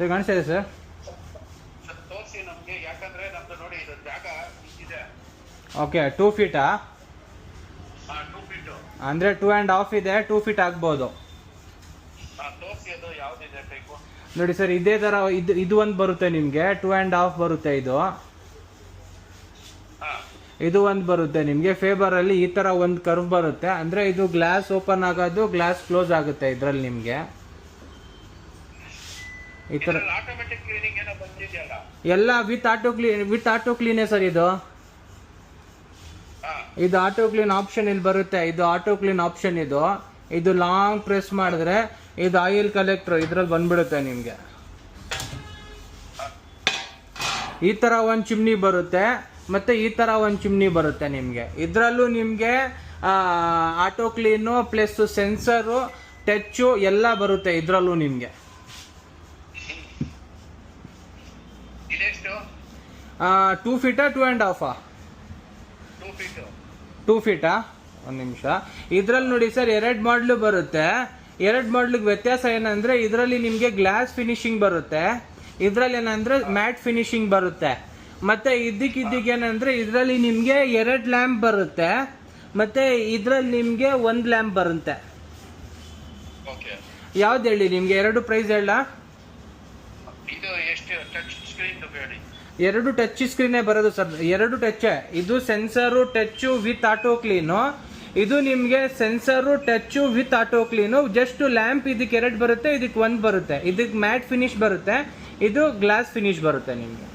Sir ಕಾಣಿಸ್ತಾ ಇದೆ sir? ತೋರಿಸಿ ನಮಗೆ, ಯಾಕಂದ್ರೆ ನಮ್ದು ನೋಡಿ ಇದು ಜಾಗ ಇದೆ. ಓಕೆ 2 ಫೀಟಾ? 2 ಫೀಟು ಅಂದರೆ 2.5 ಇದೆ, 2 ಫೀಟ್ ಆಗ್ಬೋದು. ತೋರಿಸಿ ಅದು ಯಾವ್ದಿದೆ ಟೈಪು. ನೋಡಿ ಸರ್, ಇದೇ ಥರ ಇದು ಒಂದು ಬರುತ್ತೆ ನಿಮಗೆ, 2.5 ಬರುತ್ತೆ ಇದು. ಇದು ಒಂದು ಬರುತ್ತೆ ನಿಮಗೆ ಫೇಬರಲ್ಲಿ, ಈ ಥರ ಒಂದು ಕರ್ವ್ ಬರುತ್ತೆ. ಅಂದರೆ ಇದು ಗ್ಲಾಸ್ ಓಪನ್ ಆಗೋದು, ಗ್ಲಾಸ್ ಕ್ಲೋಸ್ ಆಗುತ್ತೆ ಇದರಲ್ಲಿ ನಿಮಗೆ. ಈ ಥರ ಆಟೋಮೆಟಿಕ್ ಕ್ಲೀನಿಂಗ್ ಏನೋ ಬಂದಿದೆಯಲ್ಲ, ಎಲ್ಲ ವಿತ್ ಆಟೋ ಕ್ಲೀನೇ ಸರ್ ಇದು. ಇದು ಆಟೋ ಕ್ಲೀನ್ ಆಪ್ಷನ್ ಇಲ್ಲಿ ಬರುತ್ತೆ. ಇದು ಆಟೋ ಕ್ಲೀನ್ ಆಪ್ಷನ್. ಇದು ಲಾಂಗ್ ಪ್ರೆಸ್ ಮಾಡಿದ್ರೆ ಇದು ಆಯಿಲ್ ಕಲೆಕ್ಟರ್ ಇದ್ರಲ್ಲಿ ಬಂದ್ಬಿಡುತ್ತೆ ನಿಮಗೆ. ಈ ಥರ ಒಂದು ಚಿಮ್ನಿ ಬರುತ್ತೆ, ಮತ್ತೆ ಈ ಥರ ಒಂದು ಚಿಮ್ನಿ ಬರುತ್ತೆ ನಿಮಗೆ. ಇದರಲ್ಲೂ ನಿಮಗೆ auto clean plus sensor, touch ಎಲ್ಲ ಬರುತ್ತೆ ಇದರಲ್ಲೂ ನಿಮಗೆ. ಇದೆಷ್ಟು? 2 ಫೀಟಾ 2.5? 2 ಫೀಟಾ? ಒಂದು ನಿಮಿಷ. ಇದರಲ್ಲಿ ನೋಡಿ ಸರ್, 2 ಮಾಡಲು ಬರುತ್ತೆ. 2 ಮಾಡಲಿಗೆ ವ್ಯತ್ಯಾಸ ಏನಂದ್ರೆ, ಇದರಲ್ಲಿ ನಿಮಗೆ ಗ್ಲಾಸ್ ಫಿನಿಶಿಂಗ್ ಬರುತ್ತೆ, ಇದರಲ್ಲಿ ಏನಂದ್ರೆ ಮ್ಯಾಟ್ ಫಿನಿಶಿಂಗ್ ಬರುತ್ತೆ. ಮತ್ತೆ ಏನಂದ್ರೆ ಇದರಲ್ಲಿ ನಿಮಗೆ 2 ಲ್ಯಾಂಪ್ ಬರುತ್ತೆ, ಮತ್ತೆ ಇದರಲ್ಲಿ ನಿಮಗೆ 1 ಲ್ಯಾಂಪ್ ಬರುತ್ತೆ. ಯಾವ್ದು ಹೇಳಿ ನಿಮ್ಗೆ? 2 ಪ್ರೈಸ್ ಹೇಳ? ಇದು ಎಷ್ಟು ಟಚ್ ಸ್ಕ್ರೀನ್ ಬೇಡಿ? 2 ಟಚ್ ಸ್ಕ್ರೀನೇ ಬರೋದು ಸರ್, 2 ಟಚ್. ಇದು sensor touch with auto clean, ಇದು ನಿಮಗೆ sensor touch with auto clean. Just lamp ಇದಕ್ಕೆ 2 ಬರುತ್ತೆ, ಇದಕ್ಕೆ 1 ಬರುತ್ತೆ. ಇದಕ್ಕೆ ಮ್ಯಾಟ್ ಫಿನಿಶ್ ಬರುತ್ತೆ, ಇದು ಗ್ಲಾಸ್ ಫಿನಿಶ್ ಬರುತ್ತೆ ನಿಮಗೆ.